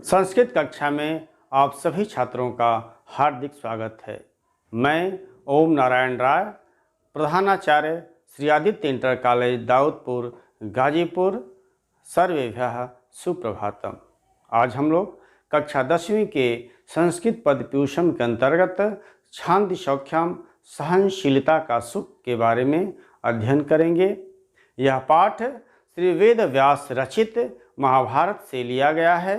संस्कृत कक्षा में आप सभी छात्रों का हार्दिक स्वागत है। मैं ओम नारायण राय, प्रधानाचार्य श्री आदित्य इंटर कॉलेज दाऊदपुर गाजीपुर। सर्वेभ्यः सुप्रभातम। आज हम लोग कक्षा 10वीं के संस्कृत पदप्यूषम के अंतर्गत शांति सौख्यम सहनशीलता का सुख के बारे में अध्ययन करेंगे। यह पाठ श्री वेद व्यास रचित महाभारत से लिया गया है।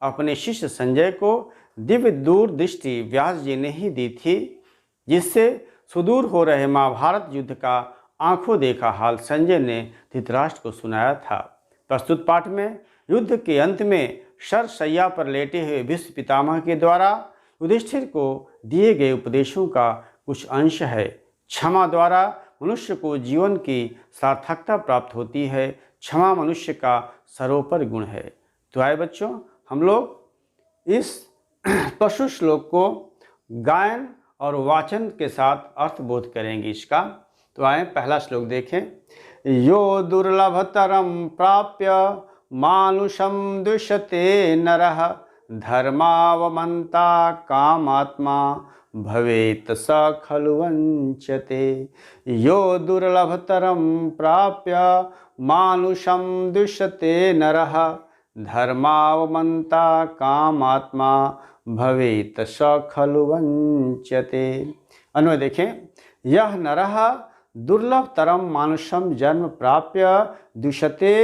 अपने शिष्य संजय को दिव्य दूरदृष्टि व्यास जी ने ही दी थी, जिससे सुदूर हो रहे महाभारत युद्ध का आंखों देखा हाल संजय ने धृतराष्ट्र को सुनाया था। प्रस्तुत पाठ में युद्ध के अंत में शरशैया पर लेटे हुए भीष्म पितामह के द्वारा युधिष्ठिर को दिए गए उपदेशों का कुछ अंश है। क्षमा द्वारा मनुष्य को जीवन की सार्थकता प्राप्त होती है। क्षमा मनुष्य का सर्वोपरि गुण है। तो आए बच्चों, हम लोग इस पशु श्लोक को गायन और वाचन के साथ अर्थबोध करेंगे इसका। तो आए पहला श्लोक देखें। यो दुर्लभतरम प्राप्य मानुषम द्विषते नरः धर्मावमन्ता कामात्मा भवेत् स खलु वञ्चते। यो दुर्लभतरम प्राप्य मानुषम द्विषते नरः धर्मावमन्ता कामात्मा भवेत् स खलु वञ्चते। अन्वय देखें। यह नरः दुर्लभतरम मानुषम जन्म प्राप्य द्विषते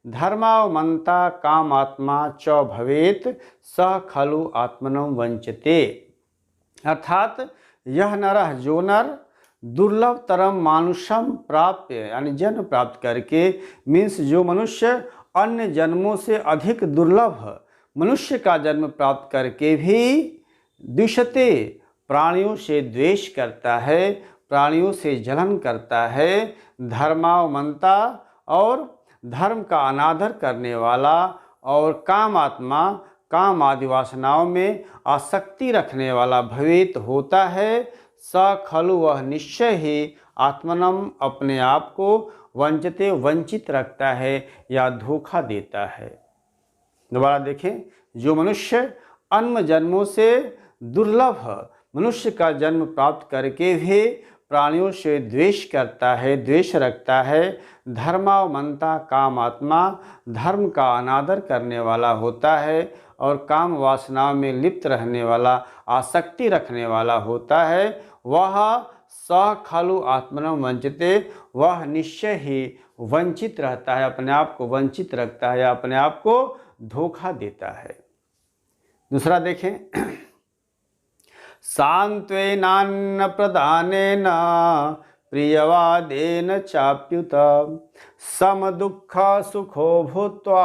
धर्मावमन्ता कामात्मा च भवेत् स खलु आत्मनं वञ्चते। अर्थात यह नरः, जो नर दुर्लभतरम मानुषम प्राप्य यानी जन्म प्राप्त करके, मीन्स जो मनुष्य अन्य जन्मों से अधिक दुर्लभ मनुष्य का जन्म प्राप्त करके भी द्विषते प्राणियों से द्वेष करता है, प्राणियों से जलन करता है, धर्मावमन्ता और धर्म का अनादर करने वाला, और कामात्मा काम आदि वासनाओं में आसक्ति रखने वाला भवेत होता है। स खलु वह निश्चय ही आत्मनम अपने आप को वंचते वंचित रखता है या धोखा देता है। दोबारा देखें। जो मनुष्य अन्य जन्मों से दुर्लभ मनुष्य का जन्म प्राप्त करके भी प्राणियों से द्वेष करता है, द्वेष रखता है, धर्मावमन्ता कामात्मा धर्म का अनादर करने वाला होता है, और काम वासनाओं में लिप्त रहने वाला, आसक्ति रखने वाला होता है, वह स खलु आत्मनं वंचते, वह निश्चय ही वंचित रहता है, अपने आप को वंचित रखता है, अपने आप को धोखा देता है। दूसरा देखें। सान्त्वेनान्न प्रदानेन प्रियवादेन चाप्युत सम दुःख सुखो भूत्वा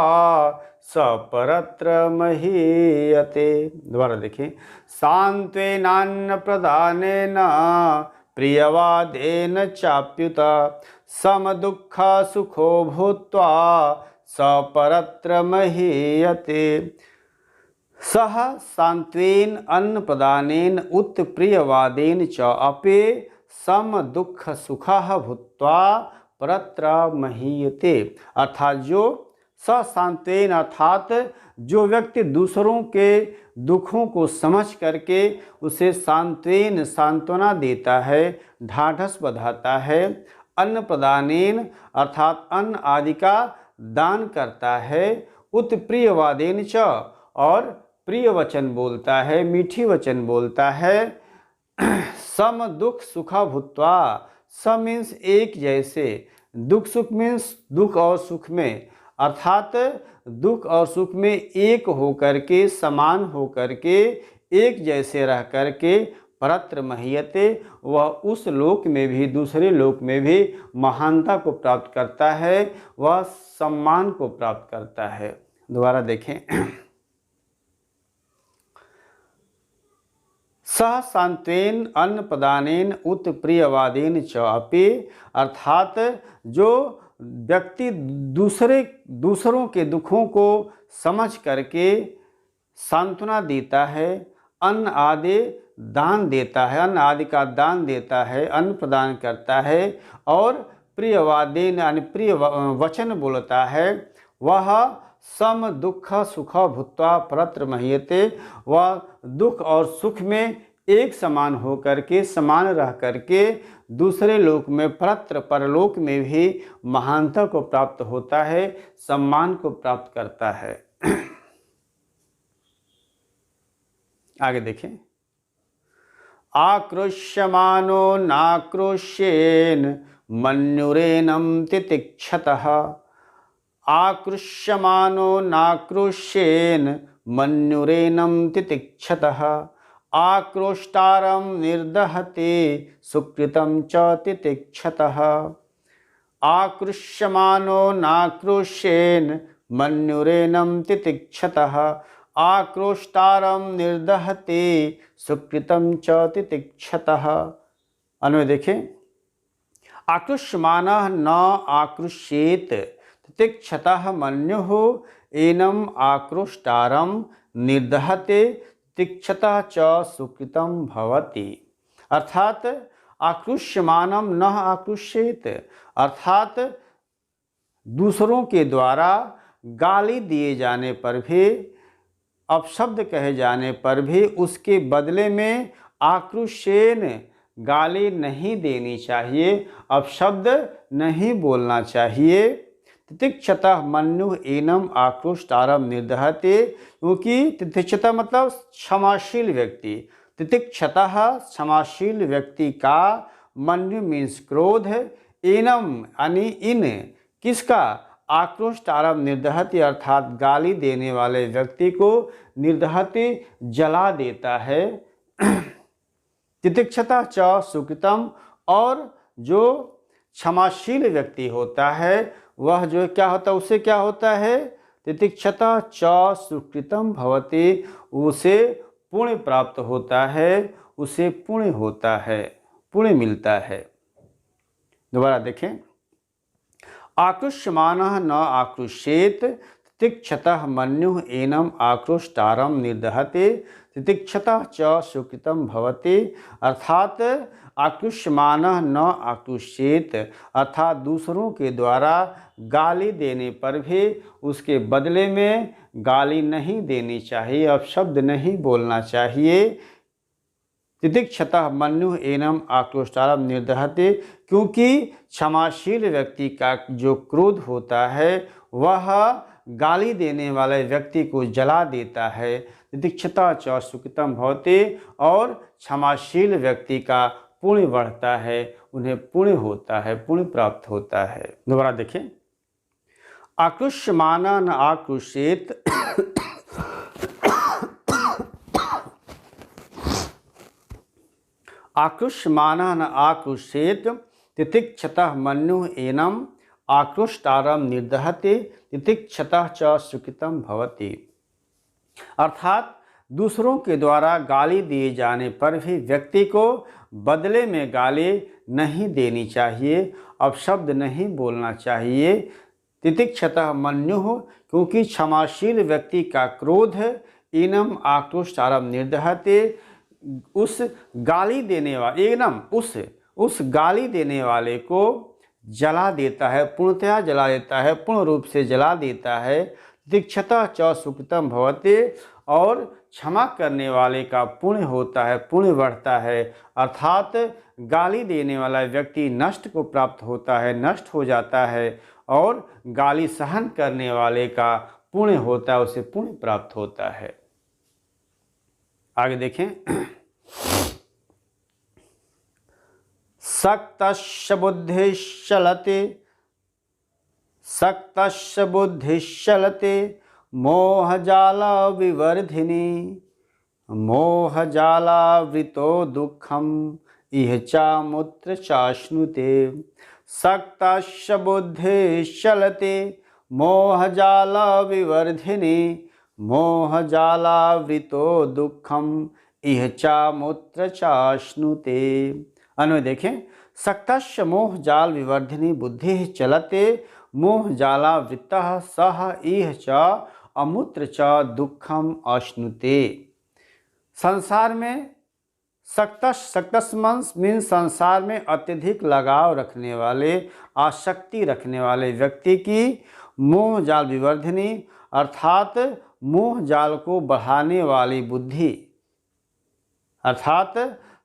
सपरत्र महीयते। दोबारा देखें। सान्त्वेनान्न प्रदानेन प्रियवादेन चाप्युत सम दुःख सुखो भूत्वा सपरत्र महीयते। सह सान्त्वेन अन्न प्रदानेन उत प्रियवादेन च अपि सम दुःख सुखः भूत्वा परत्र महीयते। अर्थात जो सान्त्वेन अर्थात जो व्यक्ति दूसरों के दुखों को समझ करके उसे सान्त्वेन सांत्वना देता है, ढाढ़स बंधाता है। अन्न प्रदानेन अर्थात अन्न आदि का दान करता है। उत प्रियवादेन च और प्रिय वचन बोलता है, मीठी वचन बोलता है। सम दुख सुखा भूत्वा, सम मीन्स एक जैसे, दुख सुख मीन्स दुख और सुख में, अर्थात दुख और सुख में एक होकर के, समान होकर के, एक जैसे रह करके परत्र महीयते, वह उस लोक में भी, दूसरे लोक में भी महानता को प्राप्त करता है, वह सम्मान को प्राप्त करता है। दोबारा देखें। सह सान्त्वेन अन्न प्रदानेन उत प्रियवादेन च अपि, अर्थात जो व्यक्ति दूसरों के दुखों को समझ करके सांत्वना देता है, अन्न आदि दान देता है, अन्न आदि का दान देता है, अन्न प्रदान करता है, और प्रियवादेन यानी प्रिय वचन बोलता है, वह सम दुख सुख भूत्वा परत्र महीयते, वह दुख और सुख में एक समान हो करके, समान रह करके दूसरे लोक में, परत्र परलोक में भी महानता को प्राप्त होता है, सम्मान को प्राप्त करता है। आगे देखें, आक्रोश्यमानो नाक्रोश्येन मन्युरेनं तितिक्षतः, आक्रोश्यमानो नाक्रोश्येन मन्युरेनं तितिक्षतः, आक्रोष्टारं निर्दहते सुकृतं च तितिक्षतः, आक्रोश्यमानो नाक्रोश्येन मन्युरेनं तितिक्षतः, आक्रोष्टारं निर्दहते सुकृतं च तितिक्षतः। अन्वय देखें, आक्रोश्यमानः न आक्रुष्येत तितिक्षतः मन्युः एनम् आक्रोष्टारं निर्दहते तितिक्षतः च सुकृतं भवति। अर्थात आक्रोश्यमानम न आक्रुष्येत, अर्थात दूसरों के द्वारा गाली दिए जाने पर भी, अपशब्द कहे जाने पर भी उसके बदले में आक्रोशेन गाली नहीं देनी चाहिए, अपशब्द नहीं बोलना चाहिए। तितिक्षतः मन्युः एनम् आक्रोष्टारं निर्दहते, क्योंकि तितिक्षता मतलब क्षमाशील व्यक्ति, तितिक्षतः क्षमाशील व्यक्ति का, मन्यु मीन्स क्रोध, एनम यानी इन, किसका, आक्रोष्टारं निर्दहति अर्थात गाली देने वाले व्यक्ति को निर्दहति जला देता है। तितिक्षता च सुकृतम, और जो क्षमाशील व्यक्ति होता है वह जो क्या होता है, उसे क्या होता है, तितिक्षता च सुकृतम भवति, उसे पुण्य प्राप्त होता है, उसे पुण्य होता है, पुण्य मिलता है। दोबारा देखें, आक्रोश्यमानः न आक्रुष्येत तितिक्षतः मन्युः एनम् आक्रोष्टारं निर्दहते तितिक्षतः च सुकृतं भवति। अर्थात आक्रोश्यमानः न आक्रुष्येत, अर्थात दूसरों के द्वारा गाली देने पर भी उसके बदले में गाली नहीं देनी चाहिए, अपशब्द नहीं बोलना चाहिए। तितिक्षतः मन्युः एनम् आक्रोष्टारं निर्दहते, क्योंकि क्षमाशील व्यक्ति का जो क्रोध होता है वह गाली देने वाले व्यक्ति को जला देता है। तितिक्षता च सुकृतं भवति, और क्षमाशील व्यक्ति का पुण्य बढ़ता है, उन्हें पुण्य होता है, पुण्य प्राप्त होता है। दोबारा देखें, आक्रोश्यमानः न आक्रुष्येत आक्रोश्यमानः न आक्रुष्येत तितिक्षतः मन्युः एनम् आक्रोष्टारं निर्दहते तितिक्षतः च सुकृतं भवति। अर्थात दूसरों के द्वारा गाली दिए जाने पर भी व्यक्ति को बदले में गाली नहीं देनी चाहिए, अपशब्द नहीं बोलना चाहिए। तितिक्षतः मन्युः, क्योंकि क्षमाशील व्यक्ति का क्रोध, एनम् आक्रोष्टारं निर्दहते, उस गाली देने वाले, एनम उस गाली देने वाले को जला देता है, पूर्णतया जला देता है, पूर्ण रूप से जला देता है। तितिक्षतः च सुकृतं भवति, और क्षमा करने वाले का पुण्य होता है, पुण्य बढ़ता है। अर्थात गाली देने वाला व्यक्ति नष्ट को प्राप्त होता है, नष्ट हो जाता है, और गाली सहन करने वाले का पुण्य होता है, उसे पुण्य प्राप्त होता है। आगे देखें, सक्तस्य बुद्धिश्चलते सक्तस्य बुद्धिश्चलते मोहजाला विवर्धिनी, मोहजालावृतो दुःखम इह चामुत्र चाश्नुते। सक्तस्य बुद्धिश्चलते मोहजाला विवर्धिनी, मोहजालावृतो दुःखम इह चामुत्र चाश्नुते। अन्वय देखें, सक्तस्य मोहजाल विवर्धिनी बुद्धि चलते मोहजालावृतः सह इह च अमूत्र च दुःखम अश्नुते। संसार में सक्तस मीन्स संसार में अत्यधिक लगाव रखने वाले, आसक्ति रखने वाले व्यक्ति की मोह जाल विवर्धिनी अर्थात मोह जाल को बढ़ाने वाली बुद्धि, अर्थात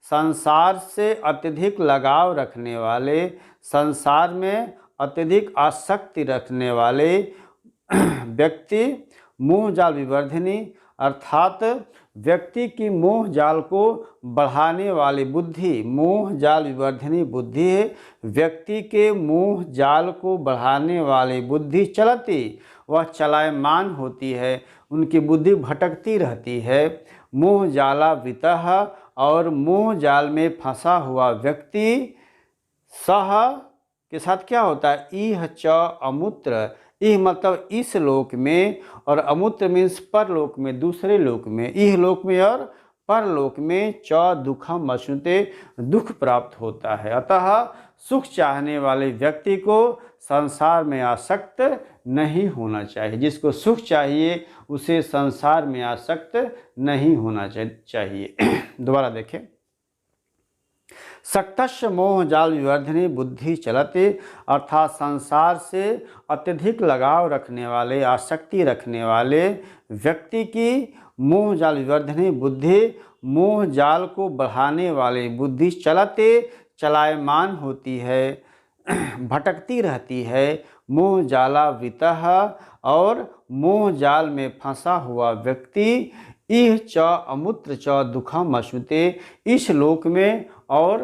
संसार से अत्यधिक लगाव रखने वाले, संसार में अत्यधिक आसक्ति रखने वाले व्यक्ति मोह जाल विवर्धिनी, अर्थात व्यक्ति की मोह जाल को बढ़ाने वाली बुद्धि, मोह जाल विवर्धिनी बुद्धि है। व्यक्ति के मोह जाल को बढ़ाने वाली बुद्धि चलती, वह चलायमान होती है, उनकी बुद्धि भटकती रहती है। मोह जालावृतः, और मोह जाल में फंसा हुआ व्यक्ति सह के साथ क्या होता है, इह च अमूत्र, इह मतलब इस लोक में, और अमूत्र मीन्स परलोक में, दूसरे लोक में, इह लोक में और परलोक में, च दुखम अश्नुते, दुख प्राप्त होता है। अतः सुख चाहने वाले व्यक्ति को संसार में आसक्त नहीं होना चाहिए। जिसको सुख चाहिए उसे संसार में आसक्त नहीं होना चाहिए। दोबारा देखें, सक्तस्य मोह जाल विवर्धिनी बुद्धि चलते, अर्थात संसार से अत्यधिक लगाव रखने वाले, आसक्ति रखने वाले व्यक्ति की मोह जाल विवर्धिनी बुद्धि, मोह जाल को बढ़ाने वाली बुद्धि चलते, चलायमान होती है, भटकती रहती है। मोह जालावृतः, और मोह जाल में फंसा हुआ व्यक्ति इह च अमूत्र च दुखम अश्नुते, इस लोक में और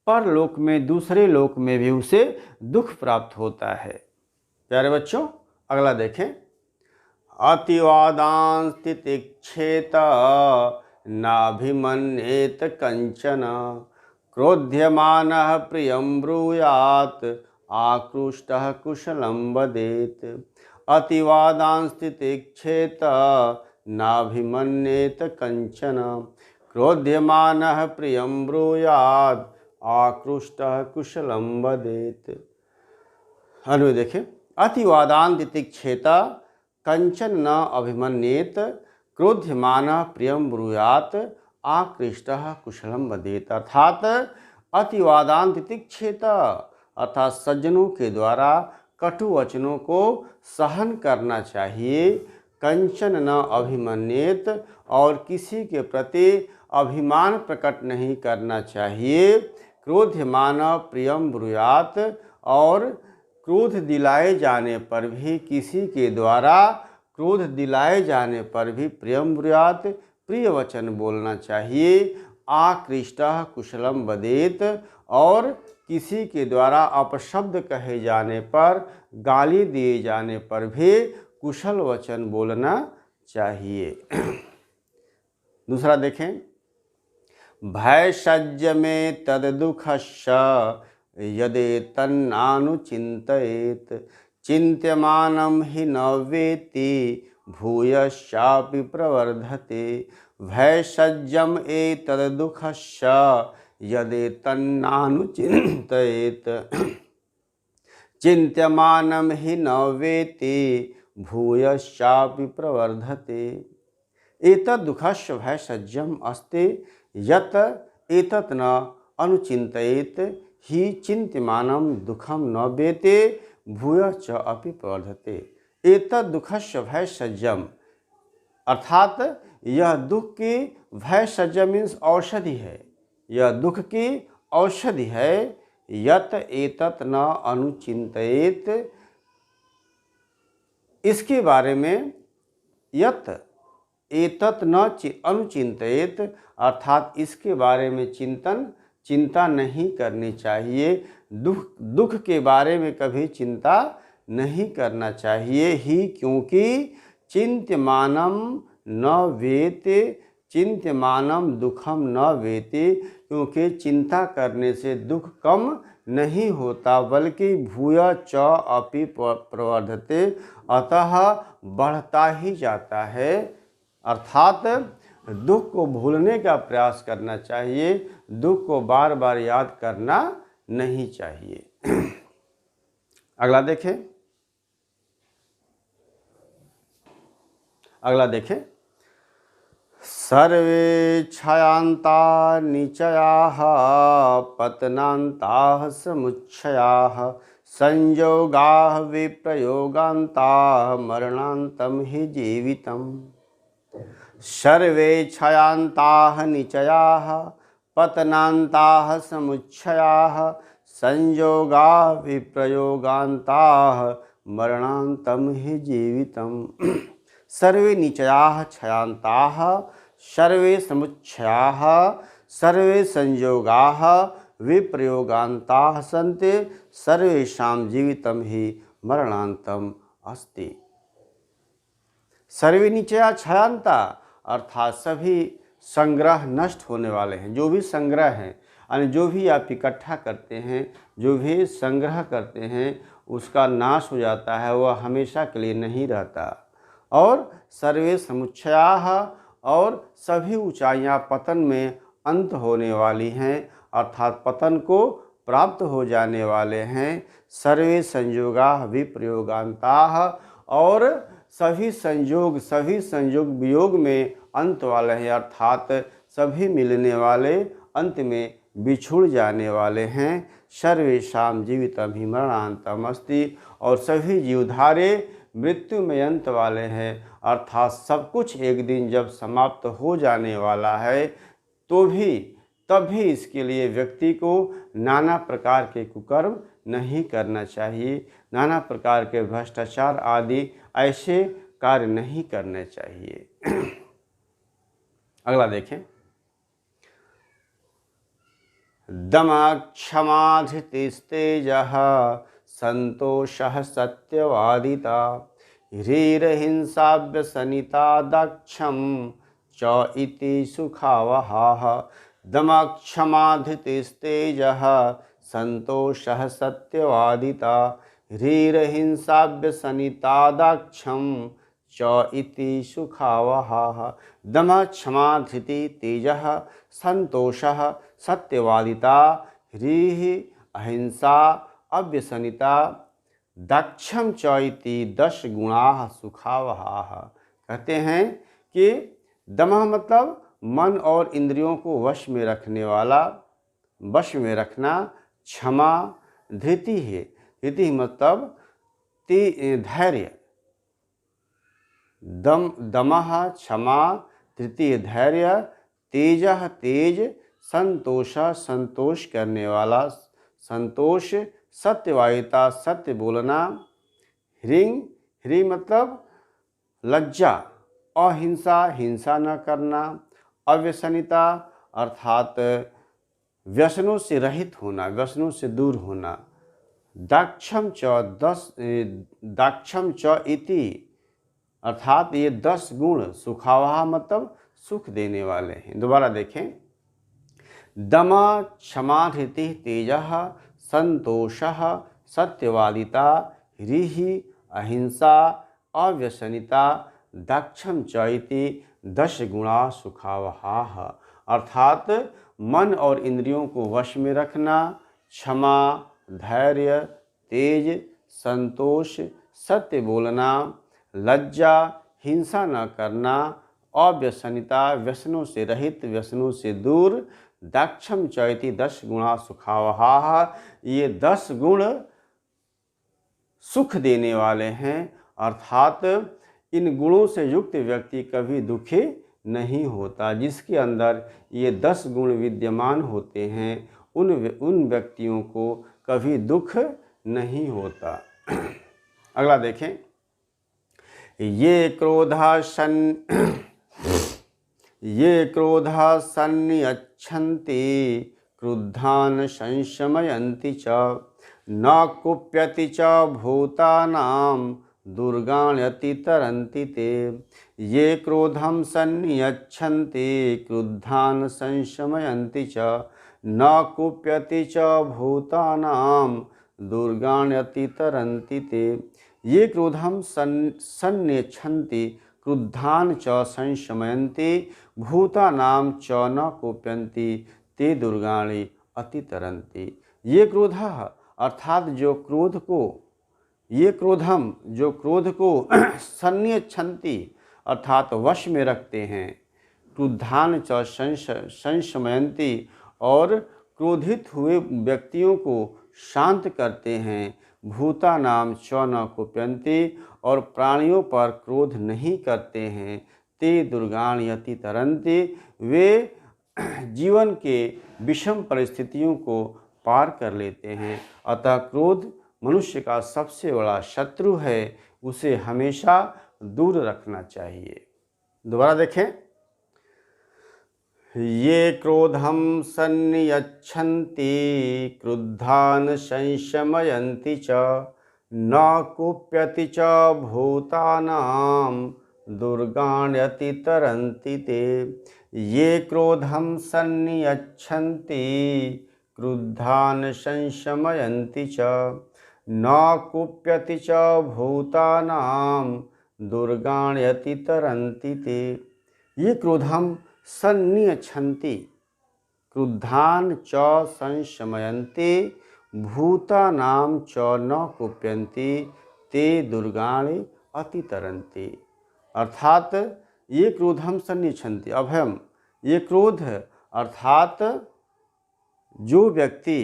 परलोक में, दूसरे लोक में भी उसे दुख प्राप्त होता है। प्यारे बच्चों, अगला देखें, अतिवादांस तितिक्षेत नाभिमन्येत कंचन, क्रोध्यमानः प्रियं ब्रूयात् आकृष्टः कुशलं वदेत्। अतिवादांस तितिक्षेत नाभिमन्येत कंचन, क्रोध्यमानः प्रियं ब्रूयात् आकृष्टः कुशलं वदेत्। अन्वय देखें, अतिवादान तितिक्षेता कंचन न अभिमन्येत, क्रोध्यमानः प्रियं ब्रूयात् आकृष्टः कुशलं वदेत्। अर्थात अतिवादान तितिक्षेता, अर्थात सज्जनों के द्वारा कटु वचनों को सहन करना चाहिए। कंचन न अभिमन्येत, और किसी के प्रति अभिमान प्रकट नहीं करना चाहिए। क्रोध्यमान प्रियं ब्रूयात्, और क्रोध दिलाए जाने पर भी, किसी के द्वारा क्रोध दिलाए जाने पर भी प्रियं ब्रूयात्, प्रिय वचन बोलना चाहिए। आकृष्टः कुशलं वदेत्, और किसी के द्वारा अपशब्द कहे जाने पर, गाली दिए जाने पर भी कुशल वचन बोलना चाहिए। दूसरा देखें, भय सज्ज में तद दुखस्य यदेतन्नानुचिन्तयेत्, चिन्त्यमानं हि न वेत्ति भूयश्चापि प्रवर्धते। भयसज्जम् एतद् दुःखस्य यदेतन्नानुचिन्तयेत्, चिन्त्यमानं हि न वेत्ति भूयश्चापि प्रवर्धते। एतद् दुःखस्य भयसज्जम् अस्ति यत् एतत् न अनुचिन्तयेत् हि चिन्त्यमानं दुःखं न वेत्ति भूयश्च अपि प्रवर्धते। एतद् दुःखस्य भयसज्जम्, अर्थात यह दुख की, भयसज्जम मीन्स औषधि है, यह दुख की औषधि है। यत एतत् न अनुचिन्तयेत्, इसके बारे में, यत एतत् न अनुचिन्तयेत्, अर्थात इसके बारे में चिंता नहीं करनी चाहिए। दुख के बारे में कभी चिंता नहीं करना चाहिए ही, क्योंकि चिन्त्यमानं न वेत्ति, चिन्त्यमानं दुखम न वेत्ति, क्योंकि चिंता करने से दुख कम नहीं होता बल्कि भूय च अपि प्रवर्धते, अतः बढ़ता ही जाता है। अर्थात दुख को भूलने का प्रयास करना चाहिए, दुख को बार बार याद करना नहीं चाहिए। अगला देखें, सर्वे क्षयांता निचयाः पतनान्ताः समुच्छयाः, संयोगाः विप्रयोगान्ताः मरणान्तं हि जीवितम्। सर्वे क्षयान्ताः निचयाः पतनान्ताः समुच्छयाः संयोगाः विप्रयोगान्ताः मरणान्तं हि जीवितम्। सर्वे निचयाः क्षयान्ताः सर्वे समुच्छयाः सर्वे संयोगाः विप्रयोगान्ताः सन्ति सर्वेषां जीवितं हि मरणान्तम अस्ति। सर्वे निचया क्षयान्ता अर्थात सभी संग्रह नष्ट होने वाले हैं। जो भी संग्रह हैं यानी जो भी आप इकट्ठा करते हैं, जो भी संग्रह करते हैं, उसका नाश हो जाता है, वह हमेशा के लिए नहीं रहता। और सर्वे समुच्छयाः और सभी ऊंचाइयां पतन में अंत होने वाली हैं अर्थात पतन को प्राप्त हो जाने वाले हैं। सर्वे संयोगाः विप्रयोगान्ताः और सभी संयोग वियोग में अंत वाले हैं अर्थात सभी मिलने वाले अंत में बिछुड़ जाने वाले हैं। सर्वेषां जीवितं हि मरणान्तम् अस्ति और सभी जीवधारे मृत्यु में अंत वाले हैं अर्थात सब कुछ एक दिन जब समाप्त हो जाने वाला है तब भी इसके लिए व्यक्ति को नाना प्रकार के कुकर्म नहीं करना चाहिए, नाना प्रकार के भ्रष्टाचार आदि ऐसे कार्य नहीं करने चाहिए। अगला देखें, दमः क्षमा धृतिस्तेजः संतोषः सत्यवादिता ह्रीर्हिंसा व्यसनिता दक्षं च इति सुखावहाः। दमः क्षमा धृतिस्तेजः संतोषः सत्यवादिता ह्रीर्हिंसा व्यसनिता दक्षं च इति सुखावहाः। दमः क्षमा धृति तेजः संतोषः सत्यवादिता ह्रीः अहिंसा अव्यसनिता दक्षम च इति 10 गुणाः सुखावहाः। कहते हैं कि दमः मतलब मन और इंद्रियों को वश में रखने वाला, वश में रखना। क्षमा धृति है, धृति मतलब धैर्य। दमः क्षमा धृति धैर्य तेजः तेज संतोष संतोष करने वाला संतोष सत्यवादिता सत्य बोलना। ह्री मतलब लज्जा अहिंसा हिंसा न करना। अव्यसनिता अर्थात व्यसनों से रहित होना, व्यसनों से दूर होना। दाक्षम च इति अर्थात ये 10 गुण सुखावहा मतलब सुख देने वाले हैं। दोबारा देखें, दमः क्षमा धृतिः तेजः संतोषः सत्यवादिता ह्रीः अहिंसा अव्यसनिता दक्षम च इति 10 गुणा सुखावहाः। अर्थात मन और इंद्रियों को वश में रखना, क्षमा धैर्य तेज संतोष सत्य बोलना, लज्जा हिंसा न करना, अव्यसनिता व्यसनों से रहित व्यसनों से दूर, दक्षम च इति 10 गुणा सुखावहाः। ये 10 गुण सुख देने वाले हैं अर्थात इन गुणों से युक्त व्यक्ति कभी दुखी नहीं होता। जिसके अंदर ये 10 गुण विद्यमान होते हैं उन व्यक्तियों को कभी दुख नहीं होता। अगला देखें, ये क्रोधा सन्नियच्छन्ति क्रुद्धान् संशमयन्ति च न कुप्यति च भूतानां दुर्गाण्यति तरन्ति ते। ये क्रोधं सन्नियच्छन्ति क्रुद्धान् संशमयन्ति च न कुप्यति च भूतानां दुर्गाण्यति तरन्ति ते। ये क्रोधं सन्नियच्छन्ति क्रुद्धान् च संशमयन्ति भूतानां च न कुप्यन्ति ते दुर्गाणि अति तरन्ति। ये क्रोधः अर्थात जो क्रोध को सन्नियच्छन्ति अर्थात वश में रखते हैं, क्रुद्धान् च संशमयन्ति और क्रोधित हुए व्यक्तियों को शांत करते हैं, भूतानाम च न कुप्यन्ति, और प्राणियों पर क्रोध नहीं करते हैं, ते दुर्गान यति तरन्ति, वे जीवन के विषम परिस्थितियों को पार कर लेते हैं। अतः क्रोध मनुष्य का सबसे बड़ा शत्रु है, उसे हमेशा दूर रखना चाहिए। दोबारा देखें, ये क्रोधम सन्नियच्छन्ति क्रुद्धान संशमयन्ति च न कुप्यति च भूतानां दुर्गाण्यति तरन्ति ते। ये क्रोधम सन्नियच्छन्ति क्रुद्धान संशमयन्ति च न कुप्यति च भूतानां दुर्गाण्यति तरन्ति ते। ये क्रोधम सन्नियच्छन्ति क्रुद्धान च संशमयन्ति भूतानां च न कुप्यन्ति ते दुर्गाणि अतितरन्ति। अर्थात ये क्रोधम सन्नियच्छन्ति अभयम, ये क्रोध अर्थात जो व्यक्ति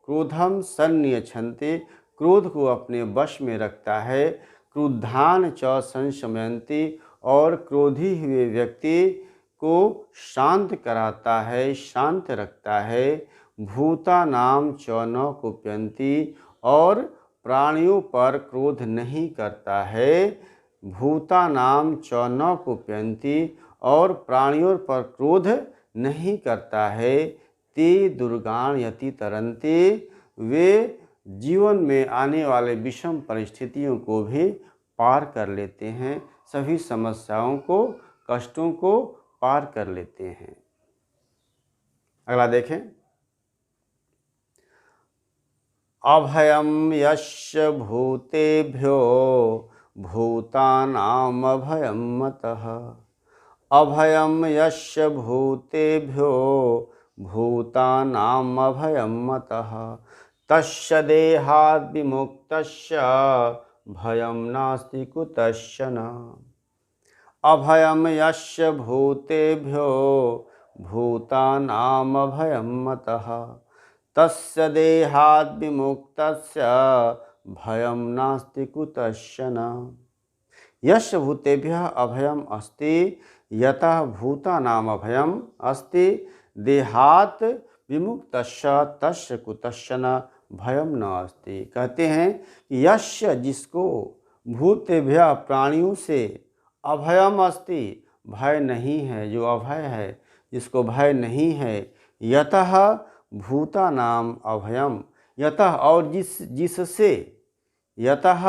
क्रोधम सन्नियच्छन्ति क्रोध को अपने वश में रखता है, क्रुद्धान च संशमयन्ति और क्रोधी हुए व्यक्ति को शांत कराता है, शांत रखता है, भूतानाम च न कुप्यन्ति और प्राणियों पर क्रोध नहीं करता है, भूतानाम च न कुप्यन्ति और प्राणियों पर क्रोध नहीं करता है, ते दुर्गान यति तरन्ति, वे जीवन में आने वाले विषम परिस्थितियों को भी पार कर लेते हैं, सभी समस्याओं को, कष्टों को पार कर लेते हैं। अगला देखें, अभयम यस्य भूतेभ्यो भूतानाम अभयम मतः, अभयम यस्य भूतेभ्यो भूतानाम अभयम मतः, तस्य देहाद् विमुक्तस्य भयं नास्ति कुतश्चन। अभयम यस्य भूतेभ्यो भूतानाम अभयम मतः, तस्य देहाद् विमुक्तस्य भयं नास्ति कुतश्चन। यस्य भूतेभ्यः अभयम अस्ति यतः भूतानाम अभयम अस्ति, देहात् विमुक्तस्य तस्य कुतश्चन भयम न अस्ति। कहते हैं कि यस्य जिसको भूतेभ्यः प्राणियों से अभयम अस्ति भय नहीं है, जो अभय है जिसको भय नहीं है, यतः भूतानाम अभयम, यतः और जिससे, यतः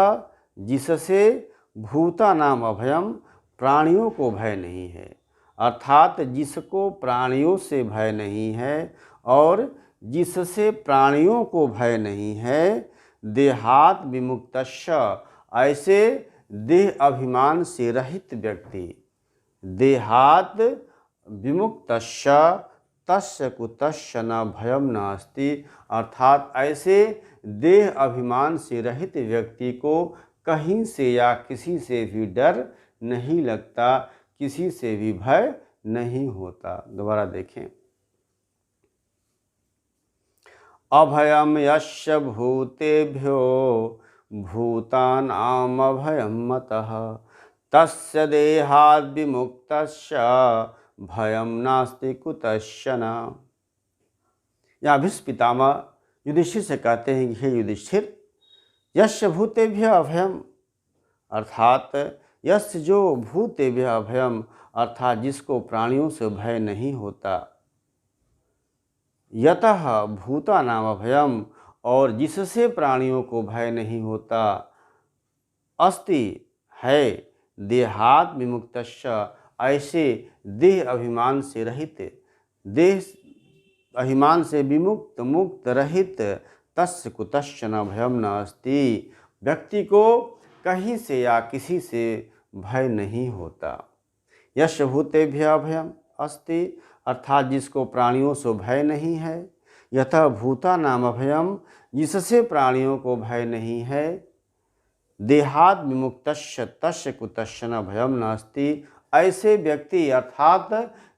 जिससे भूतानाम अभयम प्राणियों को भय नहीं है, अर्थात जिसको प्राणियों से भय नहीं है और जिससे प्राणियों को भय नहीं है, देहात विमुक्तस्य, ऐसे देह अभिमान से रहित व्यक्ति, देहात विमुक्तस्य तस्य कुतस्य न भयम नास्ति, अर्थात ऐसे देह अभिमान से रहित व्यक्ति को कहीं से या किसी से भी डर नहीं लगता, किसी से भी भय नहीं होता। दोबारा देखें, अभयम यस्य भूतेभ्यो भूतानाम अभयम मतः, तस्य देहाद् विमुक्तस्य भयम नास्ति कुतश्चन। यहाँ भीष्म पितामह युधिष्ठिर से कहते हैं कि हे युधिष्ठिर, यस्य भूतेभ्यः अभयम, अर्थात यस्य जो भूतेभ्यः अभयम, अर्थात जिसको प्राणियों से भय नहीं होता, यतः भूतानाम अभयम और जिससे प्राणियों को भय नहीं होता, अस्ति है, देहात् विमुक्तस्य, ऐसे देह अभिमान से रहित, देह अभिमान से विमुक्त मुक्त रहित, तस्य कुतश्चन भयम न अस्ति, व्यक्ति को कहीं से या किसी से भय नहीं होता। यस्य भूतेभ्यः अभयम अस्ति, अर्थात जिसको प्राणियों से भय नहीं है, यतः भूतानाम अभयम, जिससे प्राणियों को भय नहीं है, देहात् विमुक्तस्य तस्य कुतश्चन भयम नास्ति, ऐसे व्यक्ति अर्थात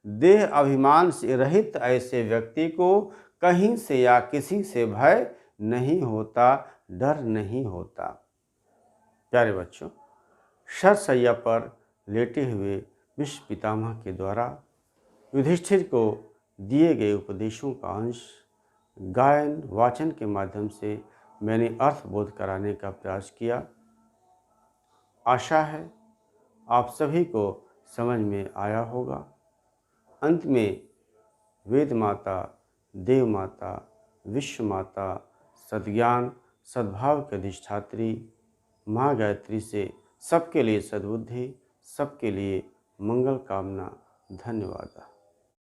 देह अभिमान से रहित ऐसे व्यक्ति को कहीं से या किसी से भय नहीं होता, डर नहीं होता। प्यारे बच्चों, शरशैया पर लेटे हुए भीष्म पितामह के द्वारा युधिष्ठिर को दिए गए उपदेशों का अंश गायन वाचन के माध्यम से मैंने अर्थबोध कराने का प्रयास किया। आशा है आप सभी को समझ में आया होगा। अंत में वेद माता, देव माता, विश्व माता, सद्ज्ञान सद्भाव के अधिष्ठात्री माँ गायत्री से सबके लिए सद्बुद्धि, सबके लिए मंगल कामना। धन्यवाद।